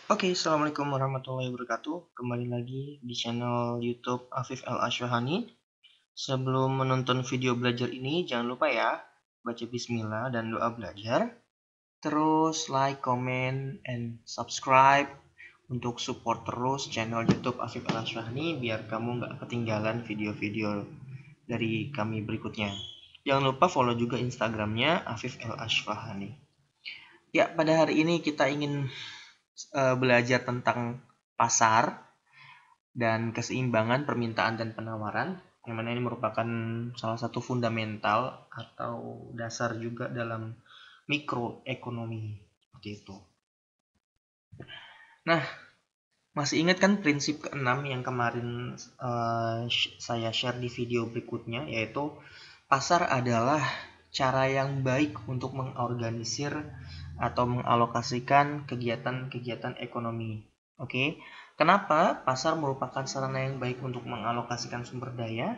Oke, Assalamualaikum warahmatullahi wabarakatuh. Kembali lagi di channel YouTube Afif Al Ashwahani. Sebelum menonton video belajar ini, jangan lupa ya, baca bismillah dan doa belajar. Terus like, comment, and subscribe untuk support terus channel YouTube Afif Al Ashwahani biar kamu nggak ketinggalan video-video dari kami berikutnya. Jangan lupa follow juga Instagramnya Afif Al Ashwahani. Ya, pada hari ini kita ingin belajar tentang pasar dan keseimbangan permintaan dan penawaran, yang mana ini merupakan salah satu fundamental atau dasar juga dalam mikroekonomi seperti itu. Nah, masih ingat kan prinsip keenam yang kemarin saya share di video berikutnya, yaitu pasar adalah cara yang baik untuk mengorganisir atau mengalokasikan kegiatan-kegiatan ekonomi. Oke, kenapa pasar merupakan sarana yang baik untuk mengalokasikan sumber daya?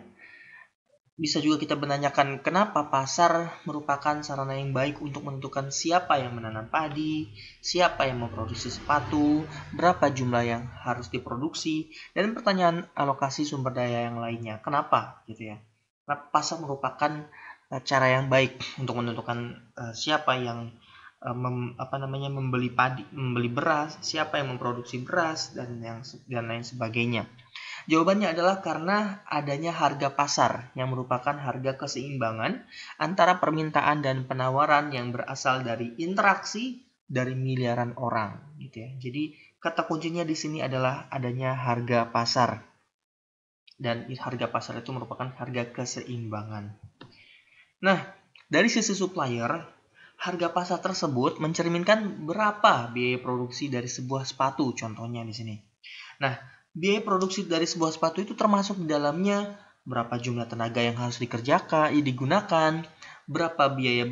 Bisa juga kita menanyakan kenapa pasar merupakan sarana yang baik untuk menentukan siapa yang menanam padi, siapa yang memproduksi sepatu, berapa jumlah yang harus diproduksi, dan pertanyaan alokasi sumber daya yang lainnya. Kenapa gitu ya? Karena pasar merupakan cara yang baik untuk menentukan siapa yang membeli padi, membeli beras, siapa yang memproduksi beras dan lain sebagainya. Jawabannya adalah karena adanya harga pasar yang merupakan harga keseimbangan antara permintaan dan penawaran yang berasal dari interaksi dari miliaran orang gitu ya. Jadi kata kuncinya di sini adalah adanya harga pasar. Dan harga pasar itu merupakan harga keseimbangan. Nah, dari sisi supplier, harga pasar tersebut mencerminkan berapa biaya produksi dari sebuah sepatu contohnya di sini. Nah, biaya produksi dari sebuah sepatu itu termasuk di dalamnya berapa jumlah tenaga yang harus digunakan, berapa biaya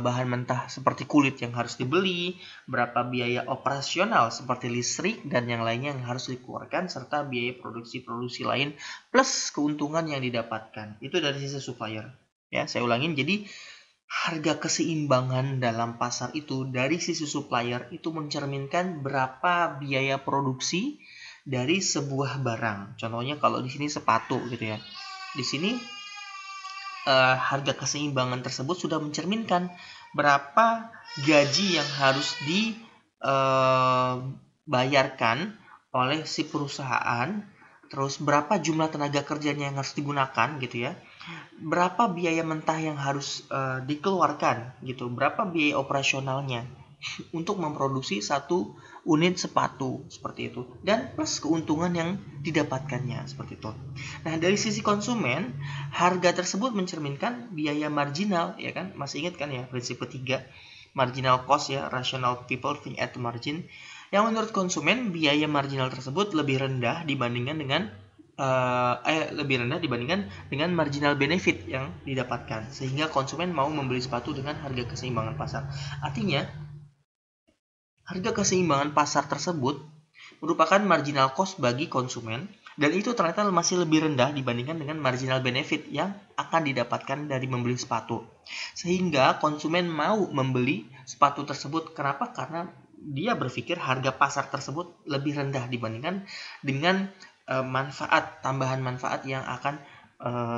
bahan mentah seperti kulit yang harus dibeli, berapa biaya operasional seperti listrik dan yang lainnya yang harus dikeluarkan, serta biaya produksi-produksi lain plus keuntungan yang didapatkan. Itu dari sisi supplier. Ya, saya ulangin. Jadi harga keseimbangan dalam pasar itu dari sisi supplier itu mencerminkan berapa biaya produksi dari sebuah barang. Contohnya kalau di sini sepatu gitu ya. Di sini harga keseimbangan tersebut sudah mencerminkan berapa gaji yang harus dibayarkan oleh si perusahaan, terus berapa jumlah tenaga kerjanya yang harus digunakan gitu ya. Berapa biaya mentah yang harus dikeluarkan gitu, berapa biaya operasionalnya untuk memproduksi satu unit sepatu seperti itu, dan plus keuntungan yang didapatkannya seperti itu. Nah, dari sisi konsumen, harga tersebut mencerminkan biaya marginal, ya kan? Masih ingat kan ya prinsip ketiga, marginal cost ya, rational people think at margin. Yang menurut konsumen, biaya marginal tersebut lebih rendah dibandingkan dengan marginal benefit yang didapatkan, sehingga konsumen mau membeli sepatu dengan harga keseimbangan pasar. Artinya, harga keseimbangan pasar tersebut merupakan marginal cost bagi konsumen, dan itu ternyata masih lebih rendah dibandingkan dengan marginal benefit yang akan didapatkan dari membeli sepatu. Sehingga konsumen mau membeli sepatu tersebut. Kenapa? Karena dia berpikir harga pasar tersebut lebih rendah dibandingkan dengan tambahan manfaat yang akan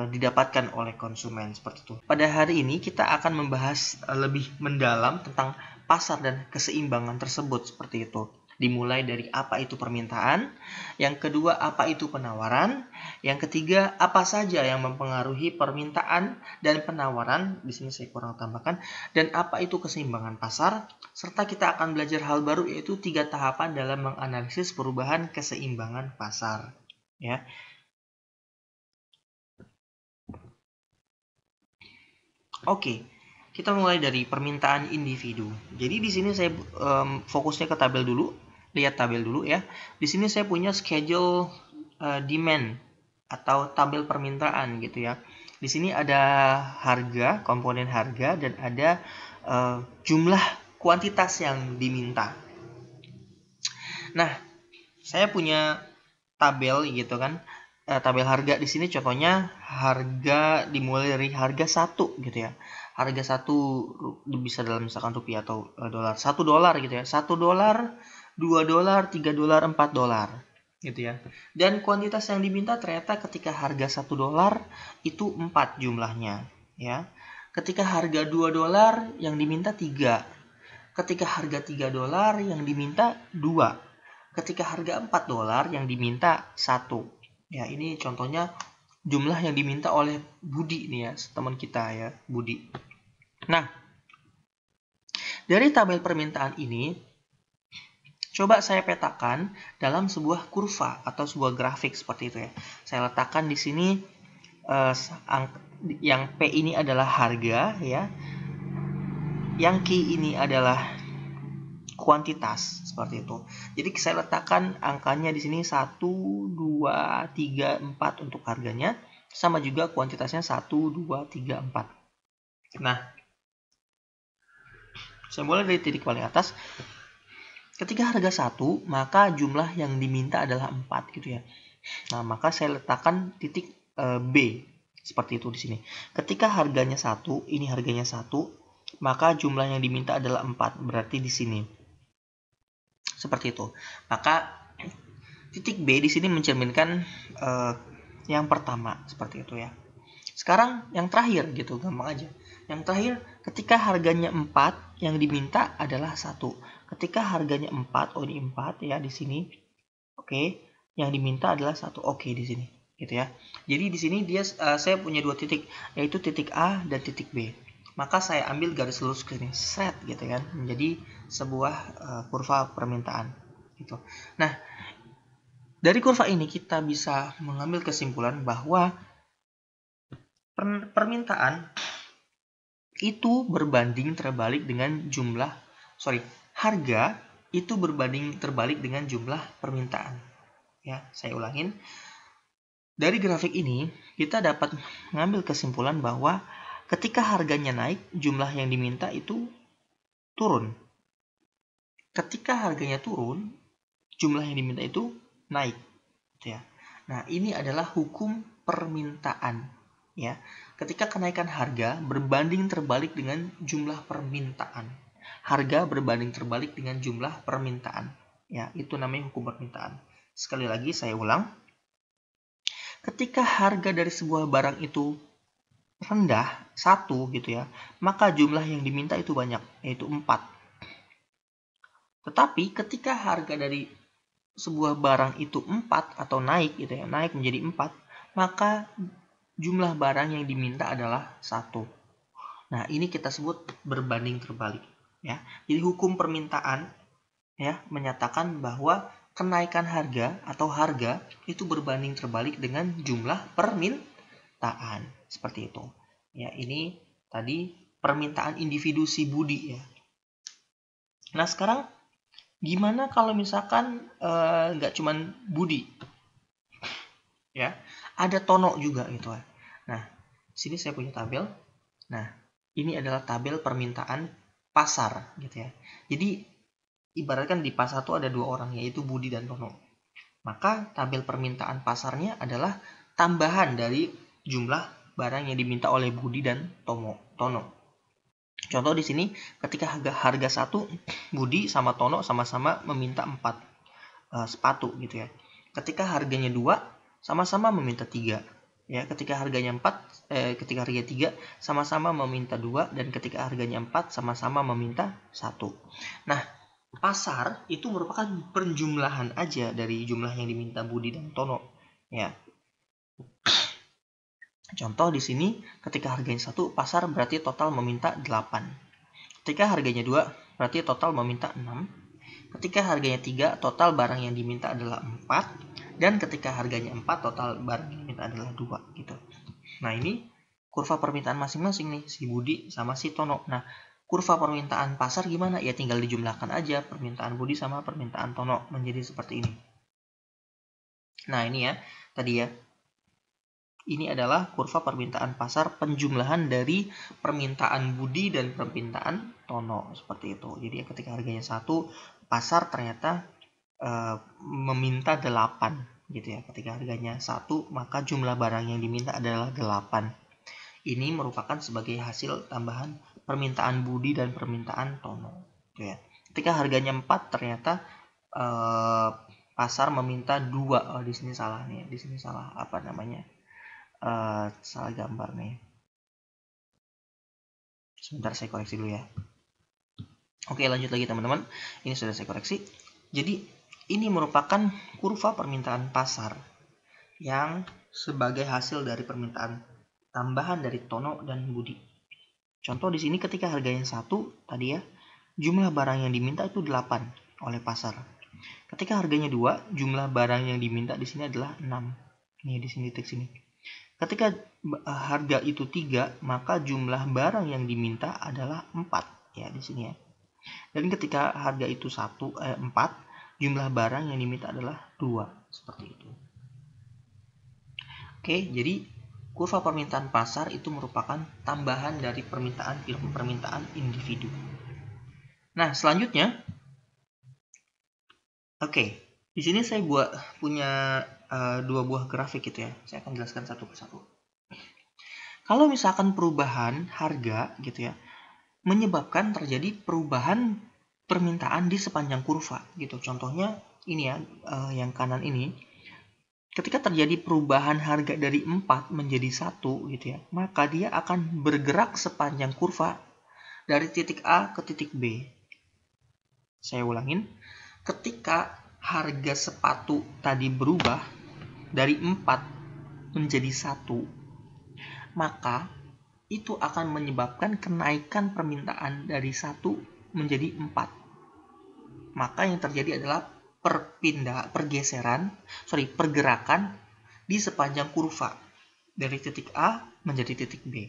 didapatkan oleh konsumen seperti itu. Pada hari ini kita akan membahas lebih mendalam tentang pasar dan keseimbangan tersebut seperti itu. Dimulai dari apa itu permintaan, yang kedua apa itu penawaran, yang ketiga apa saja yang mempengaruhi permintaan dan penawaran, di sini saya kurang tambahkan, dan apa itu keseimbangan pasar, serta kita akan belajar hal baru yaitu 3 tahapan dalam menganalisis perubahan keseimbangan pasar. Ya. Oke, kita mulai dari permintaan individu. Jadi di sini saya fokusnya ke tabel dulu, lihat tabel dulu ya. Di sini saya punya schedule demand atau tabel permintaan gitu ya. Di sini ada harga, komponen harga, dan ada jumlah kuantitas yang diminta. Nah, saya punya tabel gitu kan. Tabel harga di sini contohnya harga dimulai dari harga 1 gitu ya. Harga 1 bisa dalam misalkan rupiah atau dolar. $1 gitu ya. $1 $2, $3, $4 gitu ya. Dan kuantitas yang diminta ternyata ketika harga $1 itu 4 jumlahnya ya. Ketika harga $2 yang diminta 3. Ketika harga $3 yang diminta 2. Ketika harga $4 yang diminta 1. Ya, ini contohnya jumlah yang diminta oleh Budi nih ya, teman kita ya, Budi. Nah, dari tabel permintaan ini coba saya petakan dalam sebuah kurva atau sebuah grafik seperti itu ya. Saya letakkan di sini yang P ini adalah harga ya. Yang Q ini adalah kuantitas seperti itu. Jadi saya letakkan angkanya di sini 1, 2, 3, 4 untuk harganya, sama juga kuantitasnya 1, 2, 3, 4. Nah, saya mulai dari titik paling atas. Ketika harga 1, maka jumlah yang diminta adalah 4 gitu ya. Nah, maka saya letakkan titik B seperti itu di sini. Ketika harganya 1, ini harganya 1, maka jumlah yang diminta adalah 4, berarti di sini. Seperti itu. Maka titik B di sini mencerminkan yang pertama seperti itu ya. Sekarang yang terakhir gitu, gampang aja. Yang terakhir, ketika harganya 4, yang diminta adalah 1. Ketika harganya 4, oh ini 4 ya di sini. Oke, yang diminta adalah 1. Oke di sini, gitu ya. Jadi di sini saya punya dua titik, yaitu titik A dan titik B. Maka saya ambil garis lurus ke sini, set gitu kan, menjadi sebuah kurva permintaan gitu. Nah, dari kurva ini kita bisa mengambil kesimpulan bahwa permintaan itu berbanding terbalik dengan harga itu berbanding terbalik dengan jumlah permintaan. Ya, saya ulangin. Dari grafik ini, kita dapat mengambil kesimpulan bahwa ketika harganya naik, jumlah yang diminta itu turun. Ketika harganya turun, jumlah yang diminta itu naik. Ya. Nah, ini adalah hukum permintaan. Ya, ketika kenaikan harga berbanding terbalik dengan jumlah permintaan. Harga berbanding terbalik dengan jumlah permintaan. Ya, itu namanya hukum permintaan. Sekali lagi saya ulang. Ketika harga dari sebuah barang itu rendah, 1 gitu ya, maka jumlah yang diminta itu banyak, yaitu 4. Tetapi ketika harga dari sebuah barang itu 4 atau naik gitu ya, naik menjadi 4, maka jumlah barang yang diminta adalah 1. Nah, ini kita sebut berbanding terbalik ya. Jadi hukum permintaan ya menyatakan bahwa kenaikan harga atau harga itu berbanding terbalik dengan jumlah permintaan. Seperti itu. Ya, ini tadi permintaan individu si Budi ya. Nah, sekarang gimana kalau misalkan nggak cuman Budi? Ya, ada Tono juga gitu ya. Nah, sini saya punya tabel. Nah, ini adalah tabel permintaan pasar gitu ya. Jadi ibaratkan di pasar itu ada 2 orang, yaitu Budi dan Tono. Maka tabel permintaan pasarnya adalah tambahan dari jumlah barang yang diminta oleh Budi dan Tono. Contoh di sini, ketika harga 1, Budi sama Tono sama-sama meminta 4 sepatu gitu ya. Ketika harganya 2, sama-sama meminta 3. Ya, ketika harganya 3 sama-sama meminta 2, dan ketika harganya 4 sama-sama meminta 1. Nah, pasar itu merupakan penjumlahan aja dari jumlah yang diminta Budi dan Tono. Ya. Contoh di sini, ketika harganya 1, pasar berarti total meminta 8. Ketika harganya 2, berarti total meminta 6. Ketika harganya 3, total barang yang diminta adalah 4. Dan ketika harganya 4, total barang yang diminta adalah 2. Gitu. Nah, ini kurva permintaan masing-masing nih, si Budi sama si Tono. Nah, kurva permintaan pasar gimana? Ya tinggal dijumlahkan aja permintaan Budi sama permintaan Tono menjadi seperti ini. Nah, ini ya, tadi ya. Ini adalah kurva permintaan pasar penjumlahan dari permintaan Budi dan permintaan Tono. Seperti itu. Jadi ketika harganya 1, pasar ternyata meminta 8 gitu ya. Ketika harganya 1, maka jumlah barang yang diminta adalah 8. Ini merupakan sebagai hasil tambahan permintaan Budi dan permintaan Tono gitu ya. Ketika harganya 4, ternyata eh, pasar meminta 2. Oh, di sini salah nih, di sini salah apa namanya, salah gambar nih. Sebentar saya koreksi dulu ya. Oke, lanjut lagi teman-teman. Ini sudah saya koreksi. Jadi ini merupakan kurva permintaan pasar yang sebagai hasil dari permintaan tambahan dari Tono dan Budi. Contoh di sini ketika harganya 1 tadi ya, jumlah barang yang diminta itu 8 oleh pasar. Ketika harganya 2, jumlah barang yang diminta di sini adalah 6. Nih di sini titik sini. Ketika harga itu 3, maka jumlah barang yang diminta adalah 4 ya di sini ya. Dan ketika harga itu 4, jumlah barang yang diminta adalah 2, seperti itu. Oke, jadi kurva permintaan pasar itu merupakan tambahan dari permintaan individu. Nah, selanjutnya, oke, di sini saya punya 2 buah grafik gitu ya. Saya akan jelaskan satu persatu. Kalau misalkan perubahan harga gitu ya, menyebabkan terjadi perubahan permintaan di sepanjang kurva gitu. Contohnya ini ya, yang kanan ini. Ketika terjadi perubahan harga dari 4 menjadi 1 gitu ya, maka dia akan bergerak sepanjang kurva dari titik A ke titik B. Saya ulangin, ketika harga sepatu tadi berubah dari 4 menjadi 1, maka itu akan menyebabkan kenaikan permintaan dari 1 menjadi 4. Maka yang terjadi adalah pergerakan di sepanjang kurva dari titik A menjadi titik B.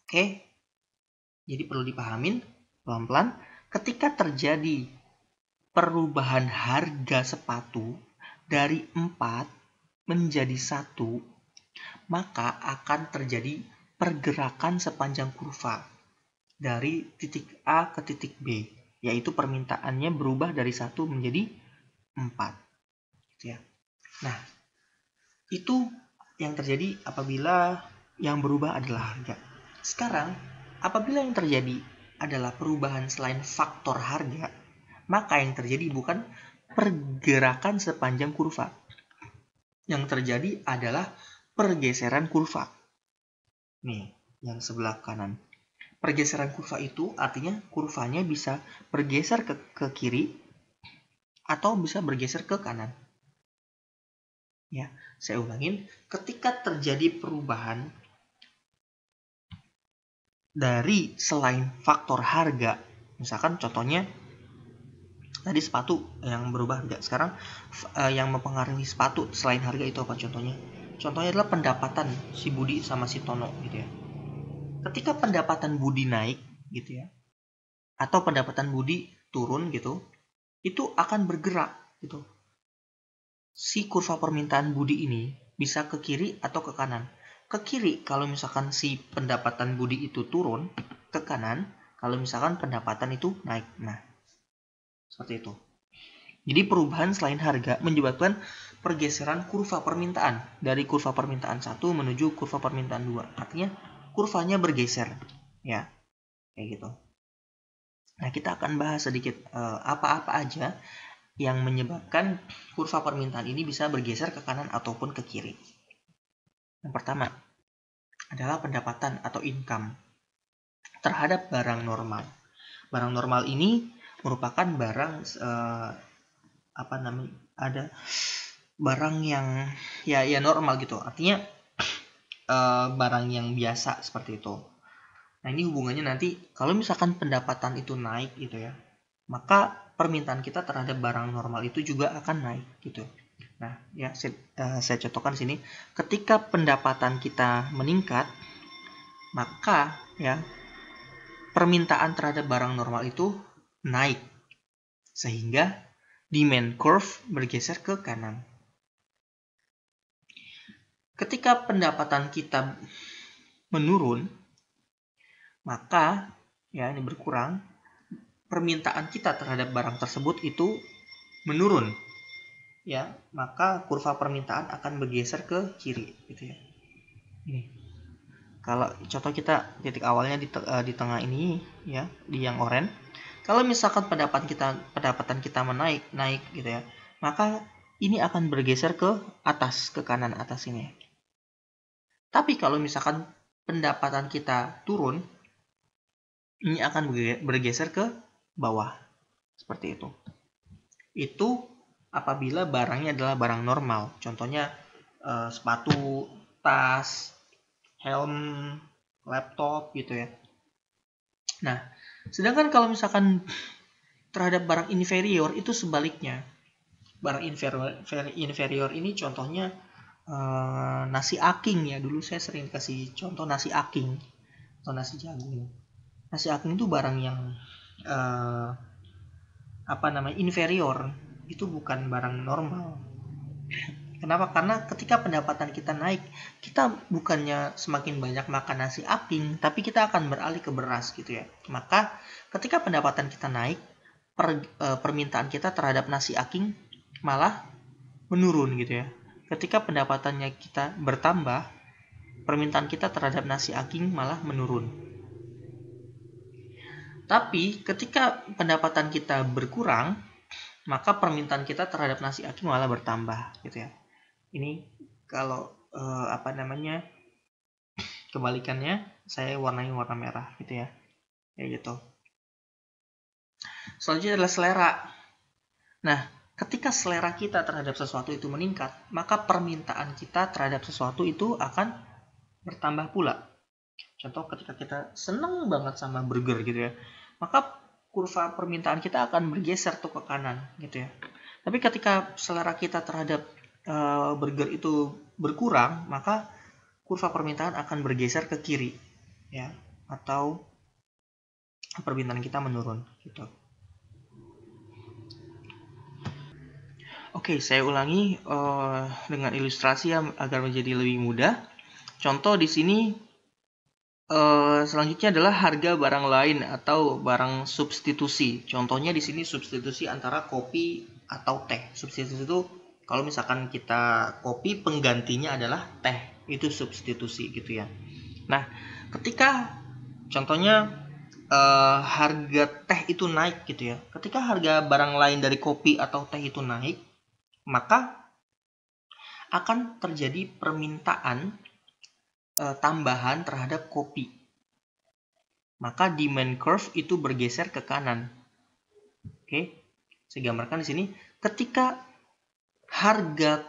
Oke, jadi perlu dipahamin pelan-pelan. Ketika terjadi perubahan harga sepatu dari 4 menjadi 1, maka akan terjadi pergerakan sepanjang kurva dari titik A ke titik B, yaitu permintaannya berubah dari 1 menjadi 4. Gitu ya. Nah, itu yang terjadi apabila yang berubah adalah harga. Sekarang, apabila yang terjadi adalah perubahan selain faktor harga, maka yang terjadi bukan pergerakan sepanjang kurva. Yang terjadi adalah pergeseran kurva. Nih, yang sebelah kanan. Pergeseran kurva itu artinya kurvanya bisa bergeser ke kiri atau bisa bergeser ke kanan. Ya, saya ulangin, ketika terjadi perubahan dari selain faktor harga, misalkan contohnya tadi sepatu yang berubah harga, sekarang yang mempengaruhi sepatu selain harga itu apa contohnya? Contohnya adalah pendapatan si Budi sama si Tono gitu ya. Ketika pendapatan Budi naik gitu ya, atau pendapatan Budi turun gitu, itu akan bergerak gitu. Si kurva permintaan Budi ini bisa ke kiri atau ke kanan. Ke kiri kalau misalkan si pendapatan Budi itu turun, ke kanan kalau misalkan pendapatan itu naik. Nah, seperti itu. Jadi perubahan selain harga menyebabkan pergeseran kurva permintaan dari kurva permintaan 1 menuju kurva permintaan 2. Artinya kurvanya bergeser, ya. Kayak gitu. Nah, kita akan bahas sedikit apa-apa aja yang menyebabkan kurva permintaan ini bisa bergeser ke kanan ataupun ke kiri. Yang pertama adalah pendapatan atau income terhadap barang normal. Barang normal ini merupakan barang ada barang yang ya normal gitu. Artinya barang yang biasa seperti itu. Nah, ini hubungannya nanti kalau misalkan pendapatan itu naik gitu ya, maka permintaan kita terhadap barang normal itu juga akan naik gitu. Nah, ya saya contohkan di sini. Ketika pendapatan kita meningkat, maka ya permintaan terhadap barang normal itu naik. Sehingga demand curve bergeser ke kanan. Ketika pendapatan kita menurun, maka ya ini berkurang, permintaan kita terhadap barang tersebut itu menurun, ya maka kurva permintaan akan bergeser ke kiri gitu ya. Ini kalau contoh kita titik awalnya di tengah ini ya, di yang oranye, Kalau misalkan pendapatan kita naik gitu ya, maka ini akan bergeser ke atas, ke kanan atas ini. Tapi kalau misalkan pendapatan kita turun, ini akan bergeser ke bawah. Seperti itu. Itu apabila barangnya adalah barang normal. Contohnya sepatu, tas, helm, laptop gitu ya. Nah, sedangkan kalau misalkan terhadap barang inferior itu sebaliknya. Barang inferior ini contohnya nasi aking ya. Dulu saya sering kasih contoh nasi aking atau nasi jagung. Nasi aking itu barang yang inferior, itu bukan barang normal. Kenapa? Karena ketika pendapatan kita naik, kita bukannya semakin banyak makan nasi aking, tapi kita akan beralih ke beras gitu ya. Maka ketika pendapatan kita naik, permintaan kita terhadap nasi aking malah menurun gitu ya. Ketika pendapatannya kita bertambah, permintaan kita terhadap nasi aking malah menurun. Tapi ketika pendapatan kita berkurang, maka permintaan kita terhadap nasi aking malah bertambah gitu ya. Ini kalau kebalikannya saya warnai warna merah gitu ya. Ya gitu. Selanjutnya adalah selera. Nah, ketika selera kita terhadap sesuatu itu meningkat, maka permintaan kita terhadap sesuatu itu akan bertambah pula. Contoh ketika kita seneng banget sama burger gitu ya, maka kurva permintaan kita akan bergeser tuh ke kanan gitu ya. Tapi ketika selera kita terhadap burger itu berkurang, maka kurva permintaan akan bergeser ke kiri ya, atau permintaan kita menurun gitu. Oke, saya ulangi dengan ilustrasi agar menjadi lebih mudah. Contoh di sini selanjutnya adalah harga barang lain atau barang substitusi. Contohnya di sini substitusi antara kopi atau teh. Substitusi itu kalau misalkan kita kopi, penggantinya adalah teh, itu substitusi gitu ya. Nah, ketika contohnya harga teh itu naik gitu ya. Ketika harga barang lain dari kopi atau teh itu naik, maka akan terjadi permintaan tambahan terhadap kopi. Maka demand curve itu bergeser ke kanan. Oke, saya gambarkan di sini. Ketika harga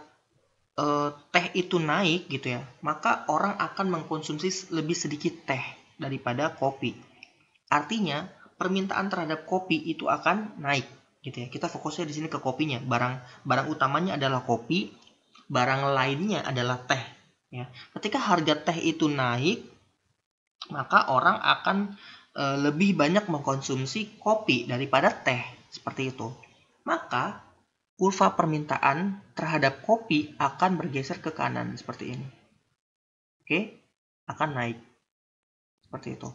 teh itu naik gitu ya, maka orang akan mengkonsumsi lebih sedikit teh daripada kopi. Artinya permintaan terhadap kopi itu akan naik gitu ya. Kita fokusnya di sini ke kopinya. Barang utamanya adalah kopi, barang lainnya adalah teh ya. Ketika harga teh itu naik, maka orang akan lebih banyak mengkonsumsi kopi daripada teh, seperti itu. Maka kurva permintaan terhadap kopi akan bergeser ke kanan seperti ini. Oke, akan naik seperti itu.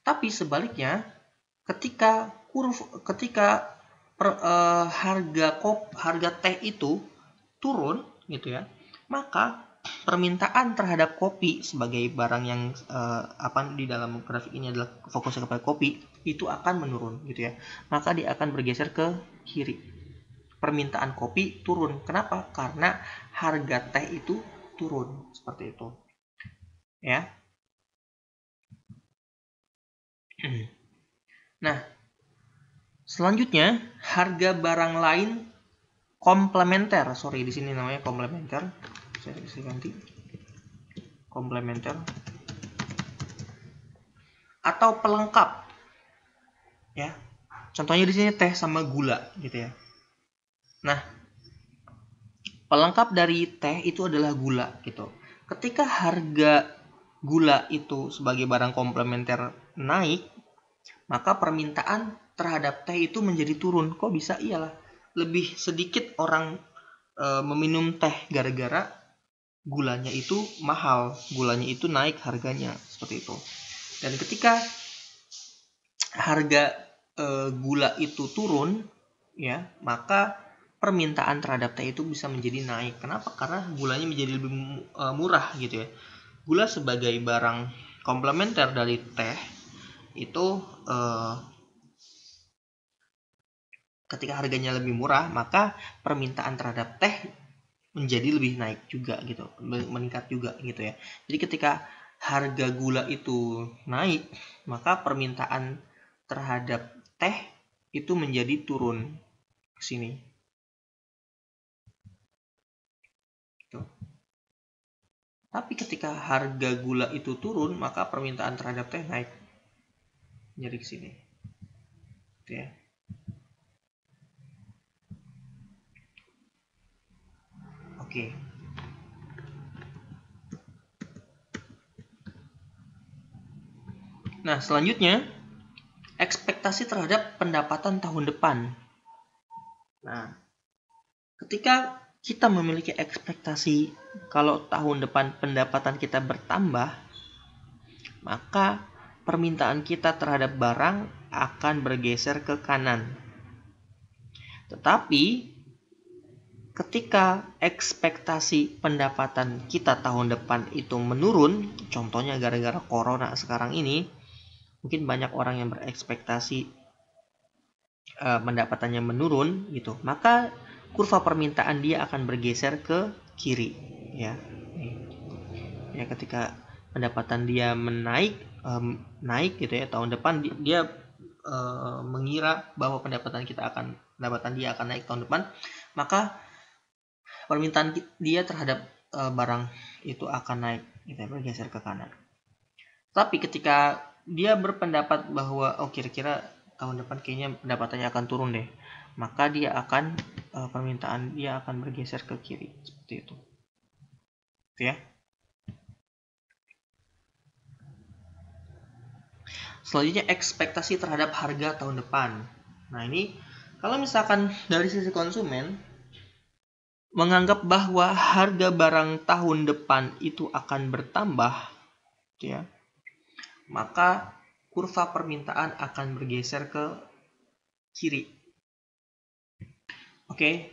Tapi sebaliknya, ketika harga teh itu turun gitu ya, maka permintaan terhadap kopi sebagai barang yang di dalam grafik ini adalah fokusnya kepada kopi, itu akan menurun gitu ya. Maka dia akan bergeser ke kiri. Permintaan kopi turun. Kenapa? Karena harga teh itu turun seperti itu. Ya. Nah, selanjutnya harga barang lain komplementer. Sorry, di sini namanya komplementer. Saya bisa ganti komplementer atau pelengkap. Ya. Contohnya di sini teh sama gula gitu ya. Nah, pelengkap dari teh itu adalah gula gitu. Ketika harga gula itu sebagai barang komplementer naik, maka permintaan terhadap teh itu menjadi turun. Kok bisa? Iyalah, lebih sedikit orang meminum teh gara-gara gulanya itu mahal, gulanya itu naik harganya, seperti itu. Dan ketika harga gula itu turun ya, maka permintaan terhadap teh itu bisa menjadi naik. Kenapa? Karena gulanya menjadi lebih murah gitu ya. Gula sebagai barang komplementer dari teh itu ketika harganya lebih murah, maka permintaan terhadap teh menjadi lebih naik juga gitu, meningkat juga gitu ya. Jadi ketika harga gula itu naik, maka permintaan terhadap teh itu menjadi turun ke sini. Tuh. Tapi ketika harga gula itu turun, maka permintaan terhadap teh naik. Jadi ke sini. Gitu ya. Oke. Nah, selanjutnya ekspektasi terhadap pendapatan tahun depan. Nah, ketika kita memiliki ekspektasi kalau tahun depan pendapatan kita bertambah, maka permintaan kita terhadap barang akan bergeser ke kanan. Tetapi ketika ekspektasi pendapatan kita tahun depan itu menurun, contohnya gara-gara corona sekarang ini, mungkin banyak orang yang berekspektasi pendapatannya menurun gitu, maka kurva permintaan dia akan bergeser ke kiri ya. Ya, ketika pendapatan dia naik gitu ya tahun depan, dia mengira bahwa pendapatan dia akan naik tahun depan, maka permintaan dia terhadap barang itu akan naik gitu ya, bergeser ke kanan. Tapi ketika dia berpendapat bahwa kira-kira tahun depan kayaknya pendapatannya akan turun deh, maka dia akan permintaan dia akan bergeser ke kiri seperti itu. Gitu ya. Selanjutnya ekspektasi terhadap harga tahun depan. Nah, ini kalau misalkan dari sisi konsumen menganggap bahwa harga barang tahun depan itu akan bertambah, gitu ya, maka kurva permintaan akan bergeser ke kiri. Oke,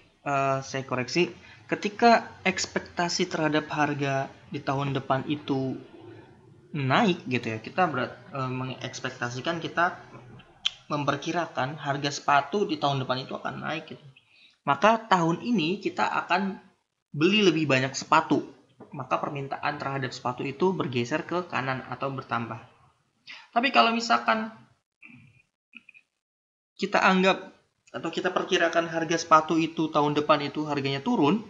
saya koreksi. Ketika ekspektasi terhadap harga di tahun depan itu naik gitu ya, kita mengekspektasikan, kita memperkirakan harga sepatu di tahun depan itu akan naik gitu. Maka tahun ini kita akan beli lebih banyak sepatu. Maka permintaan terhadap sepatu itu bergeser ke kanan atau bertambah. Tapi kalau misalkan kita anggap atau kita perkirakan harga sepatu itu tahun depan itu harganya turun,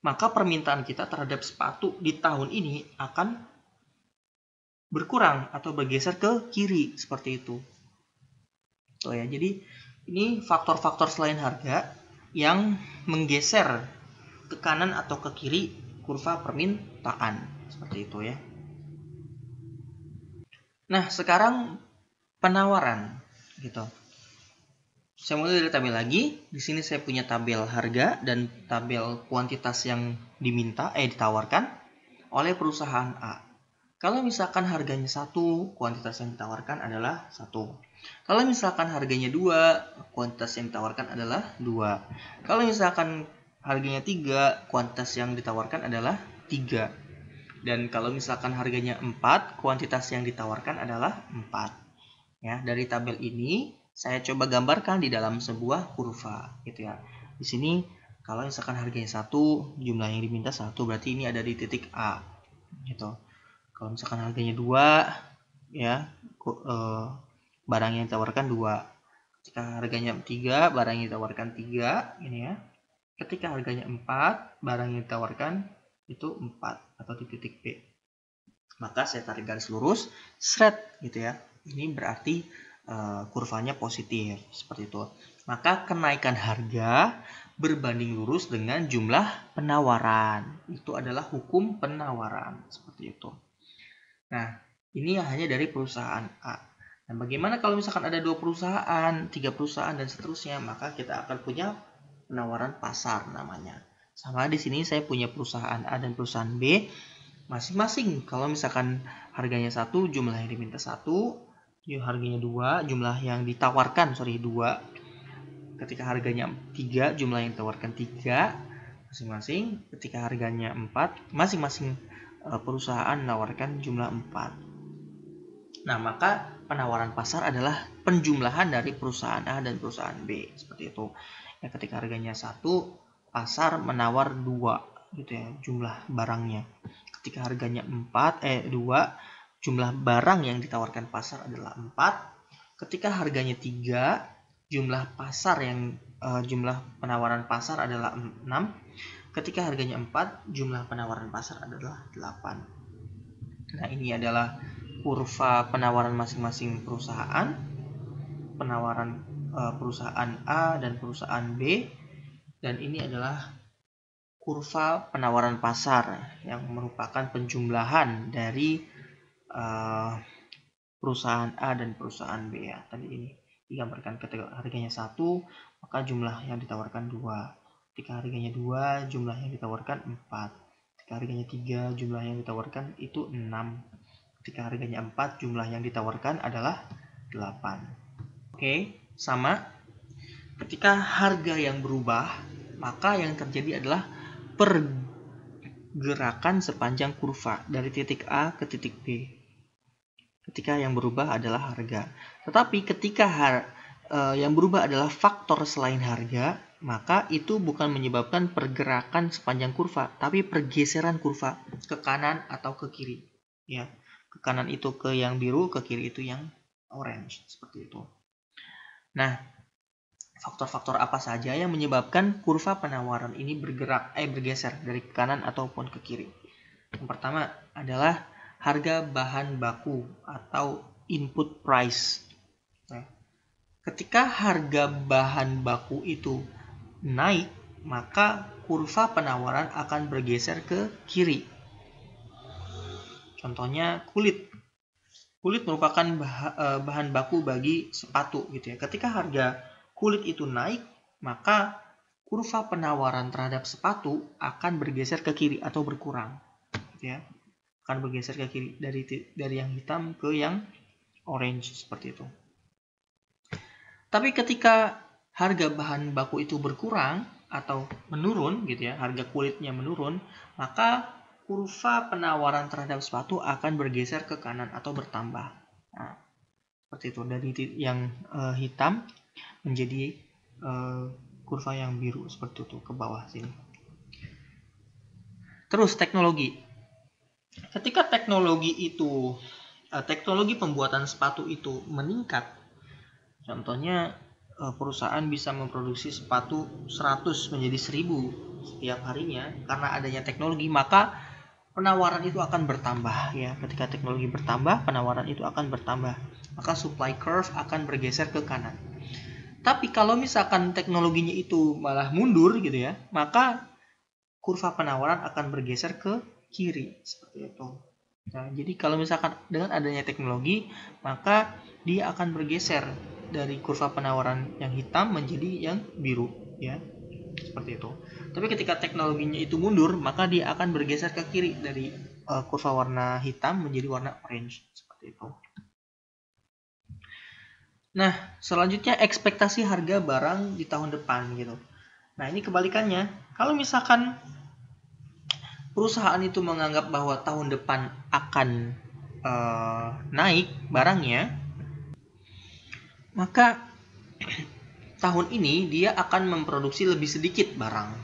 maka permintaan kita terhadap sepatu di tahun ini akan berkurang atau bergeser ke kiri seperti itu. Tuh ya, jadi ini faktor-faktor selain harga yang menggeser ke kanan atau ke kiri kurva permintaan seperti itu ya. Nah, sekarang penawaran gitu. Saya mulai dari tabel lagi. Di sini saya punya tabel harga dan tabel kuantitas yang ditawarkan oleh perusahaan A. Kalau misalkan harganya 1, kuantitas yang ditawarkan adalah 1. Kalau misalkan harganya 2, kuantitas yang ditawarkan adalah 2. Kalau misalkan harganya 3, kuantitas yang ditawarkan adalah 3. Dan kalau misalkan harganya 4, kuantitas yang ditawarkan adalah 4. Ya, dari tabel ini saya coba gambarkan di dalam sebuah kurva gitu ya. Di sini kalau misalkan harganya 1, jumlah yang diminta 1, berarti ini ada di titik A gitu. Kalau misalkan harganya 2 ya, barang yang ditawarkan 2. Ketika harganya 3, barang yang ditawarkan 3 ini ya. Ketika harganya 4, barang yang ditawarkan itu 4 atau di titik B. Maka saya tarik garis lurus, seret gitu ya. Ini berarti kurvanya positif seperti itu. Maka kenaikan harga berbanding lurus dengan jumlah penawaran. Itu adalah hukum penawaran seperti itu. Nah, ini hanya dari perusahaan A. Nah, bagaimana kalau misalkan ada 2 perusahaan, 3 perusahaan dan seterusnya, maka kita akan punya penawaran pasar namanya. Sama di sini saya punya perusahaan A dan perusahaan B. Masing-masing kalau misalkan harganya 1, jumlah yang diminta 1, harganya 2, jumlah yang ditawarkan 2. Ketika harganya 3, jumlah yang ditawarkan 3 masing-masing. Ketika harganya 4, masing-masing perusahaan menawarkan jumlah 4. Nah, maka penawaran pasar adalah penjumlahan dari perusahaan A dan perusahaan B, seperti itu. Ya, ketika harganya 1, pasar menawar 2 gitu ya, jumlah barangnya. Ketika harganya 2, jumlah barang yang ditawarkan pasar adalah 4. Ketika harganya 3, jumlah penawaran pasar adalah 6. Ketika harganya 4, jumlah penawaran pasar adalah 8. Nah, ini adalah kurva penawaran masing-masing perusahaan. Penawaran perusahaan A dan perusahaan B. Dan ini adalah kurva penawaran pasar yang merupakan penjumlahan dari perusahaan A dan perusahaan B ya. Tadi ini digambarkan ketika harganya 1, maka jumlah yang ditawarkan 2. Ketika harganya 2, jumlah yang ditawarkan 4. Ketika harganya 3, jumlah yang ditawarkan itu 6. Ketika harganya 4, jumlah yang ditawarkan adalah 8. Oke, sama. Ketika harga yang berubah, maka yang terjadi adalah pergerakan sepanjang kurva dari titik A ke titik B. Ketika yang berubah adalah harga. Tetapi ketika yang berubah adalah faktor selain harga, maka itu bukan menyebabkan pergerakan sepanjang kurva, tapi pergeseran kurva ke kanan atau ke kiri. Ya, ke kanan itu ke yang biru, ke kiri itu yang orange, seperti itu. Nah, faktor-faktor apa saja yang menyebabkan kurva penawaran ini bergeser dari ke kanan ataupun ke kiri? Yang pertama adalah harga bahan baku atau input price. Nah, ketika harga bahan baku itu naik, maka kurva penawaran akan bergeser ke kiri. Contohnya kulit. Kulit merupakan bahan baku bagi sepatu gitu ya. Ketika harga kulit itu naik, maka kurva penawaran terhadap sepatu akan bergeser ke kiri atau berkurang gitu ya. Akan bergeser ke kiri dari yang hitam ke yang orange seperti itu. Tapi ketika harga bahan baku itu berkurang atau menurun gitu ya, harga kulitnya menurun, maka kurva penawaran terhadap sepatu akan bergeser ke kanan atau bertambah. Nah, seperti itu, dari yang hitam menjadi kurva yang biru seperti itu ke bawah sini. Terus teknologi. Ketika teknologi pembuatan sepatu itu meningkat, contohnya perusahaan bisa memproduksi sepatu 100 menjadi 1000 setiap harinya karena adanya teknologi, maka penawaran itu akan bertambah ya. Ketika teknologi bertambah, penawaran itu akan bertambah, maka supply curve akan bergeser ke kanan. Tapi kalau misalkan teknologinya itu malah mundur gitu ya, maka kurva penawaran akan bergeser ke kiri seperti itu. Nah, jadi kalau misalkan dengan adanya teknologi, maka dia akan bergeser dari kurva penawaran yang hitam menjadi yang biru ya. Seperti itu. Tapi ketika teknologinya itu mundur, maka dia akan bergeser ke kiri dari kurva warna hitam menjadi warna orange seperti itu. Nah, selanjutnya ekspektasi harga barang di tahun depan gitu. Nah, ini kebalikannya. Kalau misalkan perusahaan itu menganggap bahwa tahun depan akan naik barangnya, maka tahun ini dia akan memproduksi lebih sedikit barang.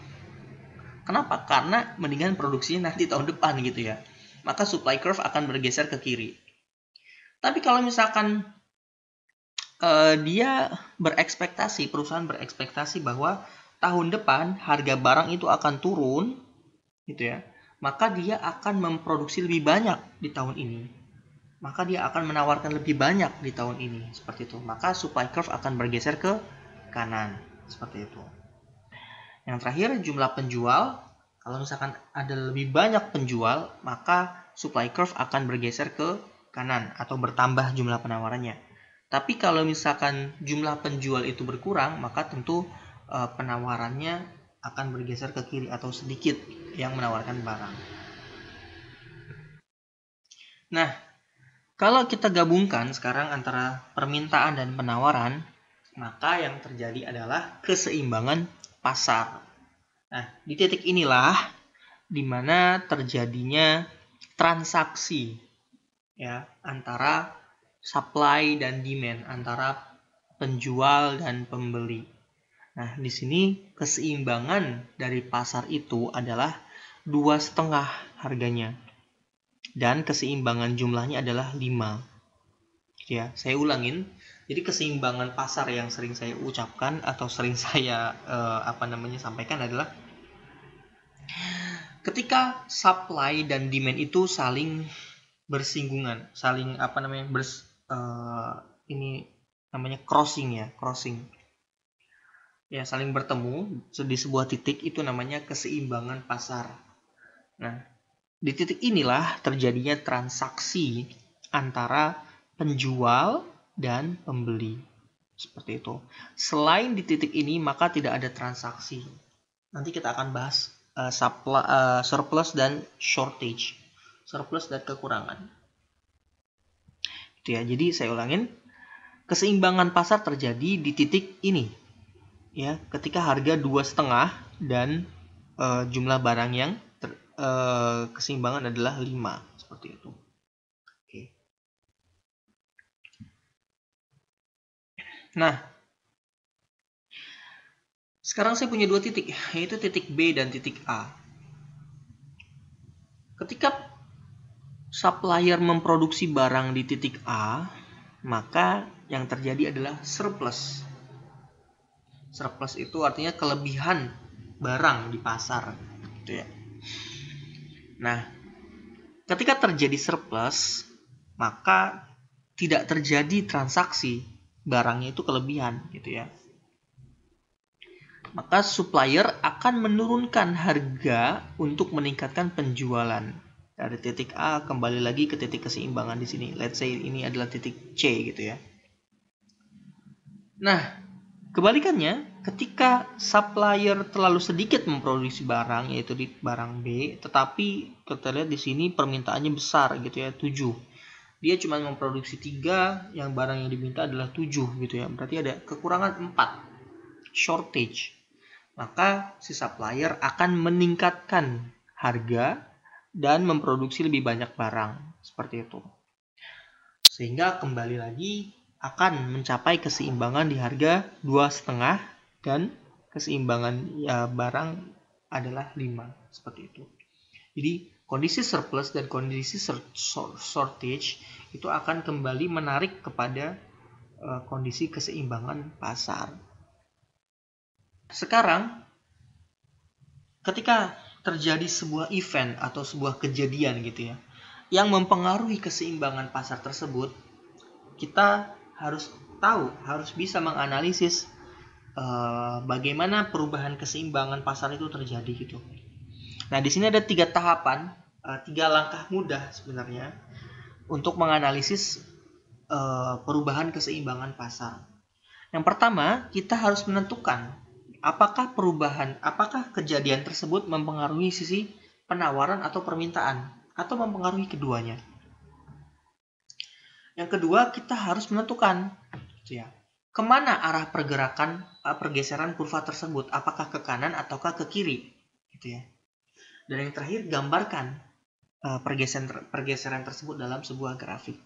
Kenapa? Karena mendingan produksinya nanti tahun depan gitu ya. Maka supply curve akan bergeser ke kiri. Tapi kalau misalkan perusahaan berekspektasi bahwa tahun depan harga barang itu akan turun gitu ya, maka dia akan memproduksi lebih banyak di tahun ini. Maka dia akan menawarkan lebih banyak di tahun ini, seperti itu. Maka supply curve akan bergeser ke kanan, seperti itu. Yang terakhir, jumlah penjual. Kalau misalkan ada lebih banyak penjual, maka supply curve akan bergeser ke kanan atau bertambah jumlah penawarannya. Tapi kalau misalkan jumlah penjual itu berkurang, maka tentu penawarannya akan bergeser ke kiri atau sedikit yang menawarkan barang. Nah, kalau kita gabungkan sekarang antara permintaan dan penawaran, maka yang terjadi adalah keseimbangan pasar. Nah, di titik inilah di mana terjadinya transaksi ya antara supply dan demand antara penjual dan pembeli. Nah, di sini keseimbangan dari pasar itu adalah 2,5 harganya. Dan keseimbangan jumlahnya adalah 5. Ya, saya ulangin. Jadi keseimbangan pasar yang sering saya ucapkan atau sering saya sampaikan adalah ketika supply dan demand itu saling bersinggungan, saling ini namanya crossing. Ya, saling bertemu di sebuah titik, itu namanya keseimbangan pasar. Nah, di titik inilah terjadinya transaksi antara penjual dan pembeli. Seperti itu. Selain di titik ini, maka tidak ada transaksi. Nanti kita akan bahas surplus dan shortage. Surplus dan kekurangan. Itu ya. Jadi saya ulangin, keseimbangan pasar terjadi di titik ini. Ya, ketika harga 2,5 dan jumlah barang yang keseimbangan adalah 5, seperti itu. Oke. Nah, sekarang saya punya 2 titik, yaitu titik B dan titik A. Ketika supplier memproduksi barang di titik A, maka yang terjadi adalah surplus. Surplus itu artinya kelebihan barang di pasar, gitu ya. Nah, ketika terjadi surplus, maka tidak terjadi transaksi, barangnya itu kelebihan, gitu ya. Maka supplier akan menurunkan harga untuk meningkatkan penjualan. Dari titik A kembali lagi ke titik keseimbangan di sini. Let's say ini adalah titik C, gitu ya. Nah, kebalikannya, ketika supplier terlalu sedikit memproduksi barang, yaitu di barang B, tetapi kita lihat di sini permintaannya besar, gitu ya, 7. Dia cuma memproduksi 3, yang barang yang diminta adalah 7, gitu ya. Berarti ada kekurangan 4, shortage. Maka si supplier akan meningkatkan harga dan memproduksi lebih banyak barang, seperti itu. Sehingga kembali lagi akan mencapai keseimbangan di harga 2,5 dan keseimbangan barang adalah 5, seperti itu. Jadi kondisi surplus dan kondisi shortage itu akan kembali menarik kepada kondisi keseimbangan pasar. Sekarang ketika terjadi sebuah event atau sebuah kejadian, gitu ya, yang mempengaruhi keseimbangan pasar tersebut, kita harus tahu, harus bisa menganalisis bagaimana perubahan keseimbangan pasar itu terjadi, gitu. Nah, di sini ada 3 tahapan, 3 langkah mudah sebenarnya untuk menganalisis perubahan keseimbangan pasar. Yang pertama, kita harus menentukan apakah kejadian tersebut mempengaruhi sisi penawaran atau permintaan, atau mempengaruhi keduanya. Yang kedua, kita harus menentukan, gitu ya, kemana arah pergeseran kurva tersebut, apakah ke kanan ataukah ke kiri, gitu ya. Dan yang terakhir, gambarkan pergeseran tersebut dalam sebuah grafik.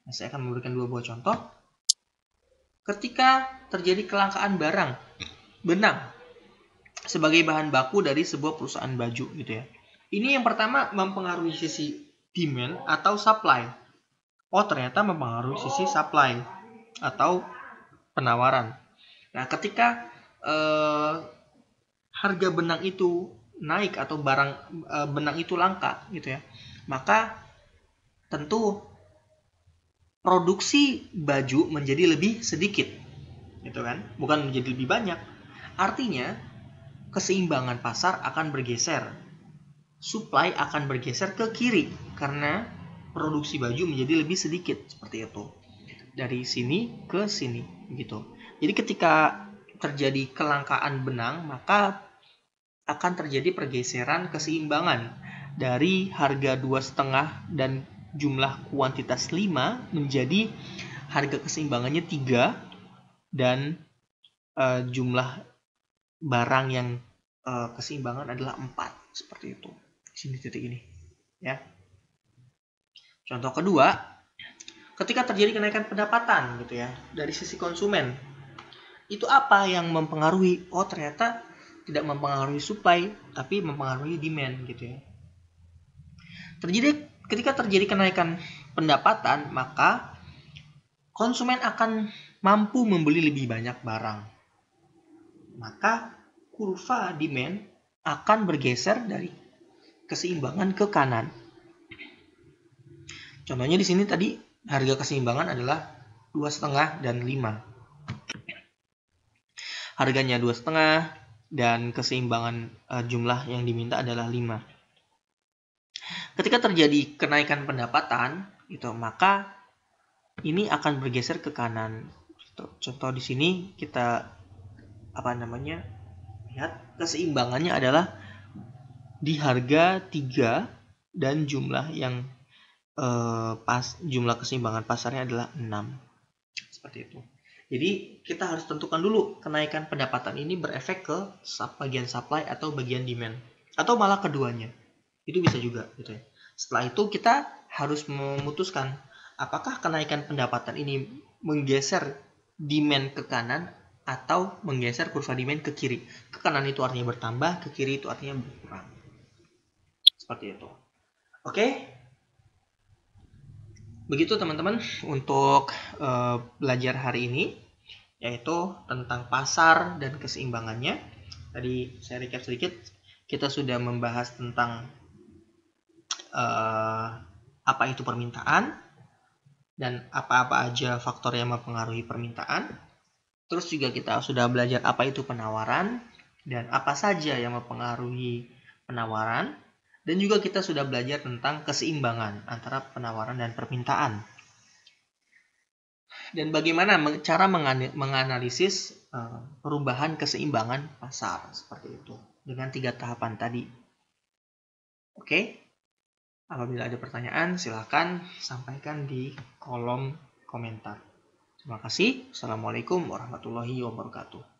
Nah, saya akan memberikan 2 buah contoh. Ketika terjadi kelangkaan barang benang sebagai bahan baku dari sebuah perusahaan baju, gitu ya. Ini yang pertama mempengaruhi sisi demand atau supply. Oh, ternyata mempengaruhi sisi supply atau penawaran. Nah, ketika harga benang itu naik atau benang itu langka, gitu ya, maka tentu produksi baju menjadi lebih sedikit, gitu kan? Bukan menjadi lebih banyak. Artinya keseimbangan pasar akan bergeser. Supply akan bergeser ke kiri karena produksi baju menjadi lebih sedikit, seperti itu. Dari sini ke sini, gitu. Jadi ketika terjadi kelangkaan benang, maka akan terjadi pergeseran keseimbangan dari harga 2,5 dan jumlah kuantitas 5 menjadi harga keseimbangannya 3 dan jumlah barang yang keseimbangan adalah 4, seperti itu. Di sini titik ini, ya. Contoh kedua, ketika terjadi kenaikan pendapatan gitu ya dari sisi konsumen, itu apa yang mempengaruhi? Oh, ternyata tidak mempengaruhi supply tapi mempengaruhi demand gitu ya. Ketika terjadi kenaikan pendapatan, maka konsumen akan mampu membeli lebih banyak barang. Maka kurva demand akan bergeser dari keseimbangan ke kanan. Contohnya di sini tadi harga keseimbangan adalah 2,5 dan 5. Harganya 2,5 dan keseimbangan jumlah yang diminta adalah 5. Ketika terjadi kenaikan pendapatan, maka ini akan bergeser ke kanan. Contoh di sini kita lihat keseimbangannya adalah di harga 3 dan jumlah yang jumlah keseimbangan pasarnya adalah 6. Seperti itu. Jadi kita harus tentukan dulu kenaikan pendapatan ini berefek ke bagian supply atau bagian demand, atau malah keduanya. Itu bisa juga gitu ya. Setelah itu kita harus memutuskan apakah kenaikan pendapatan ini menggeser demand ke kanan atau menggeser kurva demand ke kiri. Ke kanan itu artinya bertambah, ke kiri itu artinya berkurang. Seperti itu. Oke? Begitu teman-teman untuk belajar hari ini, yaitu tentang pasar dan keseimbangannya. Tadi saya recap sedikit, kita sudah membahas tentang apa itu permintaan dan apa-apa aja faktor yang mempengaruhi permintaan. Terus juga kita sudah belajar apa itu penawaran dan apa saja yang mempengaruhi penawaran. Dan juga kita sudah belajar tentang keseimbangan antara penawaran dan permintaan. Dan bagaimana cara menganalisis perubahan keseimbangan pasar seperti itu dengan 3 tahapan tadi. Oke? Apabila ada pertanyaan, silakan sampaikan di kolom komentar. Terima kasih. Assalamualaikum warahmatullahi wabarakatuh.